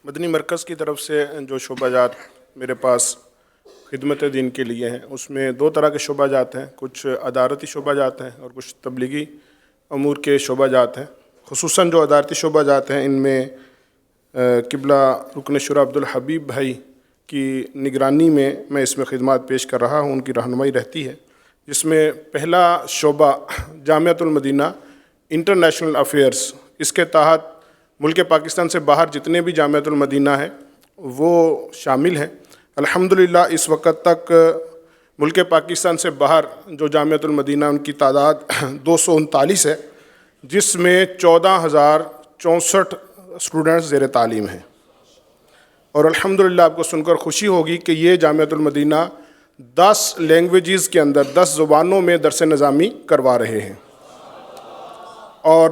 مدنی مرکز کی طرف سے جو شعبہ جات میرے پاس خدمت دین کے لیے ہیں، اس میں دو طرح کے شعبہ جات ہیں، کچھ ادارتی شعبہ جات ہیں اور کچھ تبلیغی امور کے شعبہ جات ہیں۔ خصوصاً جو ادارتی شعبہ جات ہیں ان میں قبلہ رکن شورا عبدالحبیب بھائی کی نگرانی میں اس میں خدمات پیش کر رہا ہوں، ان کی رہنمائی رہتی ہے، جس میں پہلا شعبہ جامعۃ المدینہ انٹرنیشنل افیئرز، اس کے تحت ملک پاکستان سے باہر جتنے بھی جامعۃ المدینہ ہیں وہ شامل ہیں۔ الحمدللہ اس وقت تک ملک پاکستان سے باہر جو جامعۃ المدینہ ان کی تعداد 239 ہے، جس میں 14,064 اسٹوڈنٹس زیر تعلیم ہیں، اور الحمدللہ آپ کو سن کر خوشی ہوگی کہ یہ جامعۃ المدینہ 10 لینگویجز کے اندر 10 زبانوں میں درس نظامی کروا رہے ہیں، اور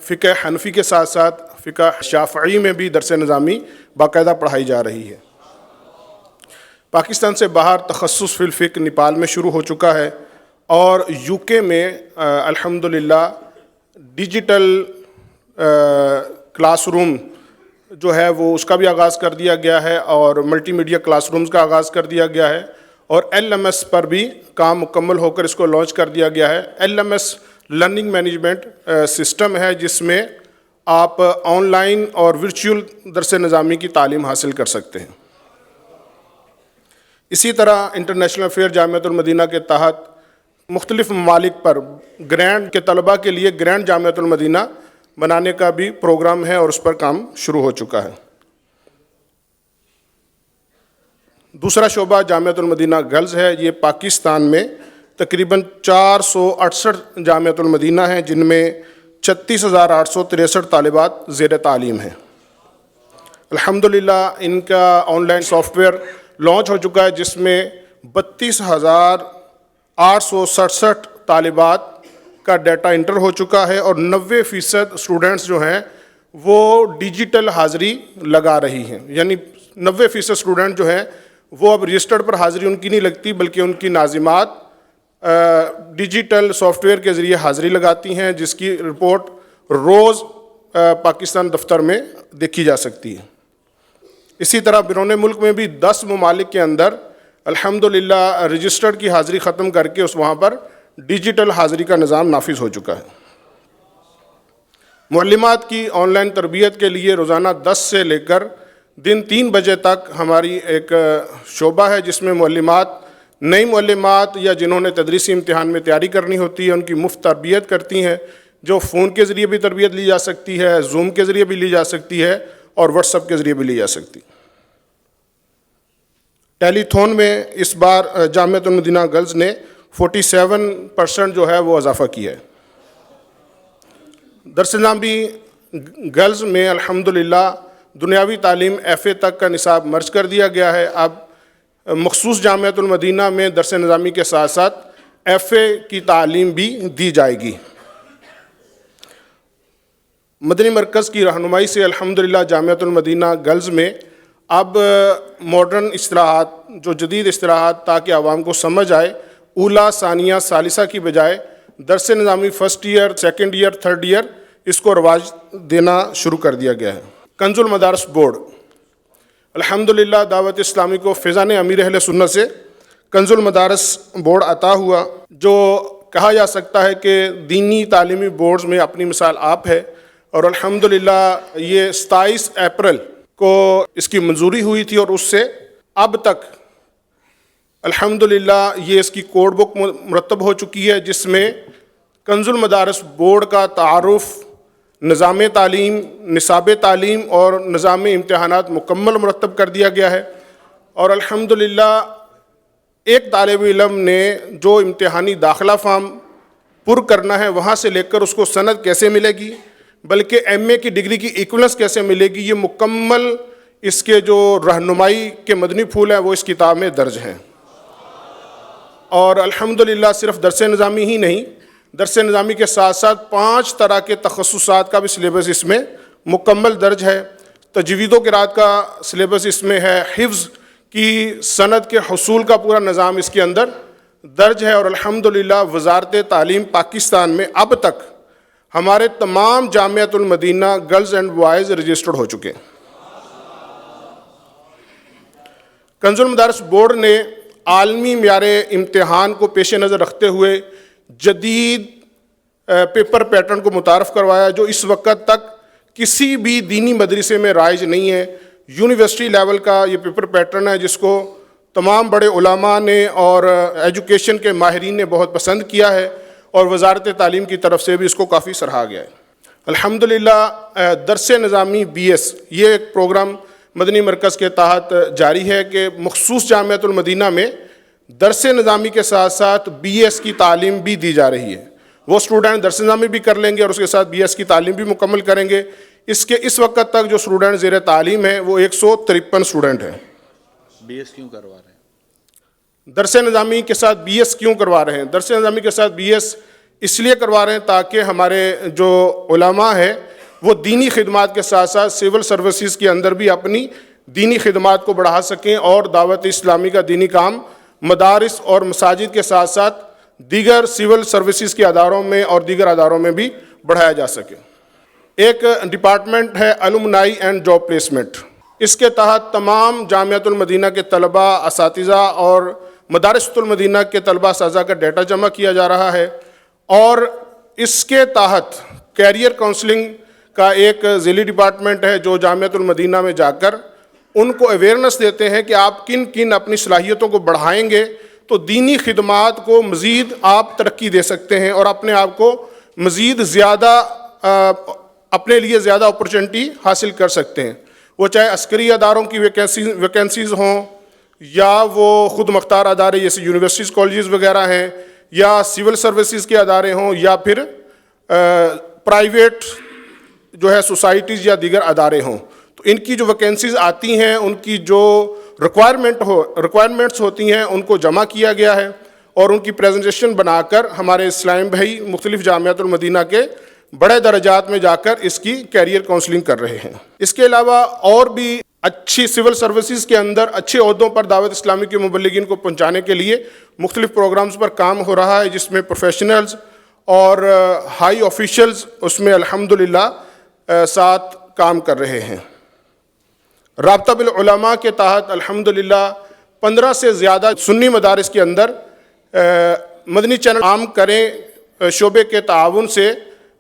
فقہ حنفی کے ساتھ ساتھ فقہ شافعی میں بھی درس نظامی باقاعدہ پڑھائی جا رہی ہے۔ پاکستان سے باہر تخصص فی الفقہ نیپال میں شروع ہو چکا ہے، اور یو کے میں الحمدللہ ڈیجیٹل کلاس روم جو ہے وہ اس کا بھی آغاز کر دیا گیا ہے، اور ملٹی میڈیا کلاس رومز کا آغاز کر دیا گیا ہے، اور LMS پر بھی کام مکمل ہو کر اس کو لانچ کر دیا گیا ہے۔ LMS لرننگ مینجمنٹ سسٹم ہے، جس میں آپ آن لائن اور ورچوئل درس نظامی کی تعلیم حاصل کر سکتے ہیں۔ اسی طرح انٹرنیشنل افیئر جامعۃ المدینہ کے تحت مختلف ممالک پر گرینڈ کے طلباء کے لیے گرینڈ جامعۃ المدینہ بنانے کا بھی پروگرام ہے، اور اس پر کام شروع ہو چکا ہے۔ دوسرا شعبہ جامعۃ المدینہ گرلز ہے۔ یہ پاکستان میں تقریباً 468 جامعۃ المدینہ ہیں، جن میں 36,863 طالبات زیر تعلیم ہیں۔ الحمدللہ ان کا online software launch ہو چکا ہے، جس میں 32,867 طالبات کا ڈیٹا انٹر ہو چکا ہے، اور 90% اسٹوڈنٹس جو ہیں وہ ڈیجیٹل حاضری لگا رہی ہیں، یعنی 90% اسٹوڈنٹ جو ہیں وہ اب رجسٹرڈ پر حاضری ان کی نہیں لگتی، بلکہ ان کی ناظمات ڈیجیٹل سافٹ ویئر کے ذریعے حاضری لگاتی ہیں، جس کی رپورٹ روز پاکستان دفتر میں دیکھی جا سکتی ہے۔ اسی طرح بیرون ملک میں بھی 10 ممالک کے اندر الحمدللہ رجسٹرڈ کی حاضری ختم کر کے وہاں پر ڈیجیٹل حاضری کا نظام نافذ ہو چکا ہے۔ معلمات کی آن لائن تربیت کے لیے روزانہ 10 سے لے کر دن 3 بجے تک ہماری ایک شعبہ ہے، جس میں معلمات، نئی معلمات یا جنہوں نے تدریسی امتحان میں تیاری کرنی ہوتی ہے ان کی مفت تربیت کرتی ہیں، جو فون کے ذریعے بھی تربیت لی جا سکتی ہے، زوم کے ذریعے بھی لی جا سکتی ہے، اور واٹس ایپ کے ذریعے بھی لی جا سکتی۔ ٹیلی تھون میں اس بار جامعۃ المدینہ گرلز نے 47% جو ہے وہ اضافہ کیا ہے۔ درس نظامی گرلز میں الحمدللہ دنیاوی تعلیم FA تک کا نصاب مرج کر دیا گیا ہے۔ اب مخصوص جامعۃ المدینہ میں درس نظامی کے ساتھ ساتھ FA کی تعلیم بھی دی جائے گی۔ مدنی مرکز کی رہنمائی سے الحمدللہ جامعۃ المدینہ گرلز میں اب ماڈرن اصطلاحات، جو جدید اصطلاحات تاکہ عوام کو سمجھ آئے، اولا، ثانیہ، ثالثہ کی بجائے Dars Nizami first year, second year, third year اس کو رواج دینا شروع کر دیا گیا ہے۔ کنز المدارس بورڈ، الحمدللہ دعوت اسلامی کو فیضان امیر اہل سنت سے کنز المدارس بورڈ عطا ہوا، جو کہا جا سکتا ہے کہ دینی تعلیمی بورڈز میں اپنی مثال آپ ہے، اور الحمدللہ یہ 27 اپریل کو اس کی منظوری ہوئی تھی، اور اس سے اب تک الحمدللہ یہ اس کی کوڈ بک مرتب ہو چکی ہے، جس میں کنز المدارس بورڈ کا تعارف، نظام تعلیم، نصاب تعلیم اور نظام امتحانات مکمل مرتب کر دیا گیا ہے، اور الحمدللہ ایک طالب علم نے جو امتحانی داخلہ فارم پر کرنا ہے وہاں سے لے کر اس کو سند کیسے ملے گی، بلکہ MA کی ڈگری کی ایکولنس کیسے ملے گی، یہ مکمل اس کے جو رہنمائی کے مدنی پھول ہیں وہ اس کتاب میں درج ہیں۔ اور الحمدللہ صرف درس نظامی ہی نہیں، درس نظامی کے ساتھ ساتھ 5 طرح کے تخصصات کا بھی سلیبس اس میں مکمل درج ہے۔ تجوید و قرات کا سلیبس اس میں ہے، حفظ کی سند کے حصول کا پورا نظام اس کے اندر درج ہے، اور الحمدللہ وزارت تعلیم پاکستان میں اب تک ہمارے تمام جامعۃ المدینہ گرلز اینڈ بوائز رجسٹرڈ ہو چکے ہیں۔ کنز المدارس بورڈ نے عالمی معیار امتحان کو پیش نظر رکھتے ہوئے جدید پیپر پیٹرن کو متعارف کروایا جو اس وقت تک کسی بھی دینی مدرسے میں رائج نہیں ہے۔ یونیورسٹی لیول کا یہ پیپر پیٹرن ہے جس کو تمام بڑے علماء نے اور ایجوکیشن کے ماہرین نے بہت پسند کیا ہے، اور وزارت تعلیم کی طرف سے بھی اس کو کافی سراہا گیا ہے۔ الحمدللہ درس نظامی BS یہ ایک پروگرام مدنی مرکز کے تحت جاری ہے کہ مخصوص جامعۃ المدینہ میں درس نظامی کے ساتھ ساتھ BS کی تعلیم بھی دی جا رہی ہے۔ وہ اسٹوڈنٹ درس نظامی بھی کر لیں گے اور اس کے ساتھ BS کی تعلیم بھی مکمل کریں گے۔ اس وقت تک جو اسٹوڈنٹ زیر تعلیم ہیں وہ 153 اسٹوڈنٹ ہیں۔ BS کیوں کروا رہے ہیں؟ درس نظامی کے ساتھ BS کیوں کروا رہے ہیں؟ درس نظامی کے ساتھ BS اس لیے کروا رہے ہیں تاکہ ہمارے جو علماء ہیں وہ دینی خدمات کے ساتھ ساتھ سول سروسز کے اندر بھی اپنی دینی خدمات کو بڑھا سکیں اور دعوت اسلامی کا دینی کام مدارس اور مساجد کے ساتھ ساتھ دیگر سول سروسز کے اداروں میں اور دیگر اداروں میں بھی بڑھایا جا سکے۔ ایک ڈپارٹمنٹ ہے الومنائی اینڈ جاب پلیسمنٹ۔ اس کے تحت تمام جامعۃ المدینہ کے طلباء، اساتذہ اور مدارس المدینہ کے طلباء اساتذہ کا ڈیٹا جمع کیا جا رہا ہے، اور اس کے تحت کیریئر کاؤنسلنگ کا ایک ذیلی ڈپارٹمنٹ ہے جو جامعۃ المدینہ میں جا کر ان کو اویئرنیس دیتے ہیں کہ آپ کن کن اپنی صلاحیتوں کو بڑھائیں گے تو دینی خدمات کو مزید آپ ترقی دے سکتے ہیں اور اپنے آپ کو مزید زیادہ اپنے لیے زیادہ اپرچونٹی حاصل کر سکتے ہیں، وہ چاہے عسکری اداروں کی ویکینسیز ہوں یا وہ خود مختار ادارے جیسے یونیورسٹیز، کالجز وغیرہ ہیں، یا سول سروسز کے ادارے ہوں، یا پھر پرائیویٹ جو ہے سوسائٹیز یا دیگر ادارے ہوں۔ تو ان کی جو ویکینسیز آتی ہیں، ان کی جو ریکوائرمنٹس ہوتی ہیں ان کو جمع کیا گیا ہے، اور ان کی پریزنٹیشن بنا کر ہمارے اسلام بھائی مختلف جامعۃ المدینہ کے بڑے درجات میں جا کر اس کی کیریئر کاؤنسلنگ کر رہے ہیں۔ اس کے علاوہ اور بھی اچھی سول سروسز کے اندر اچھے عہدوں پر دعوت اسلامی کے مبلغین کو پہنچانے کے لیے مختلف پروگرامز پر کام ہو رہا ہے، جس میں پروفیشنلز اور ہائی آفیشلز اس میں الحمدللہ ساتھ کام کر رہے ہیں۔ رابطہ بالعلماء کے تحت الحمدللہ 15 سے زیادہ سنی مدارس کے اندر مدنی چینل عام کریں شعبے کے تعاون سے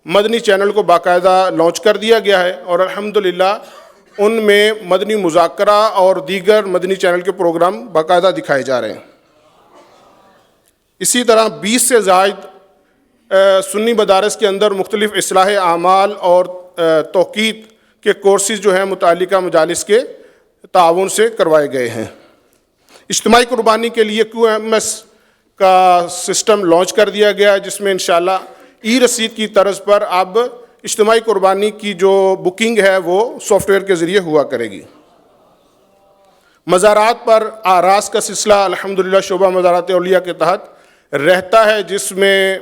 مدنی چینل کو باقاعدہ لانچ کر دیا گیا ہے، اور الحمدللہ ان میں مدنی مذاکرہ اور دیگر مدنی چینل کے پروگرام باقاعدہ دکھائے جا رہے ہیں۔ اسی طرح 20 سے زائد سنی مدارس کے اندر مختلف اصلاح اعمال اور توقیت کے کورسز جو ہیں متعلقہ مجالس کے تعاون سے کروائے گئے ہیں۔ اجتماعی قربانی کے لیے QMS کا سسٹم لانچ کر دیا گیا ہے، جس میں انشاءاللہ ای رسید کی طرز پر اب اجتماعی قربانی کی جو بکنگ ہے وہ سافٹ ویئر کے ذریعے ہوا کرے گی۔ مزارات پر آراز کا سلسلہ الحمدللہ شعبہ مزارات اولیاء کے تحت رہتا ہے، جس میں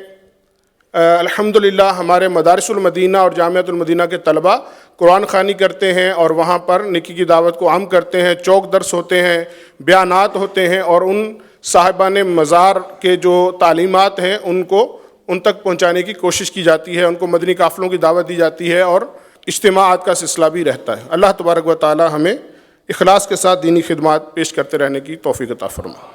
الحمدللہ ہمارے مدارس المدینہ اور جامعۃ المدینہ کے طلباء قرآن خوانی کرتے ہیں اور وہاں پر نیکی کی دعوت کو عام کرتے ہیں، چوک درس ہوتے ہیں، بیانات ہوتے ہیں، اور ان صاحبان مزار کے جو تعلیمات ہیں ان تک پہنچانے کی کوشش کی جاتی ہے، ان کو مدنی قافلوں کی دعوت دی جاتی ہے، اور اجتماعات کا سلسلہ بھی رہتا ہے۔ اللہ تبارک و تعالی ہمیں اخلاص کے ساتھ دینی خدمات پیش کرتے رہنے کی توفیق عطا فرمائے۔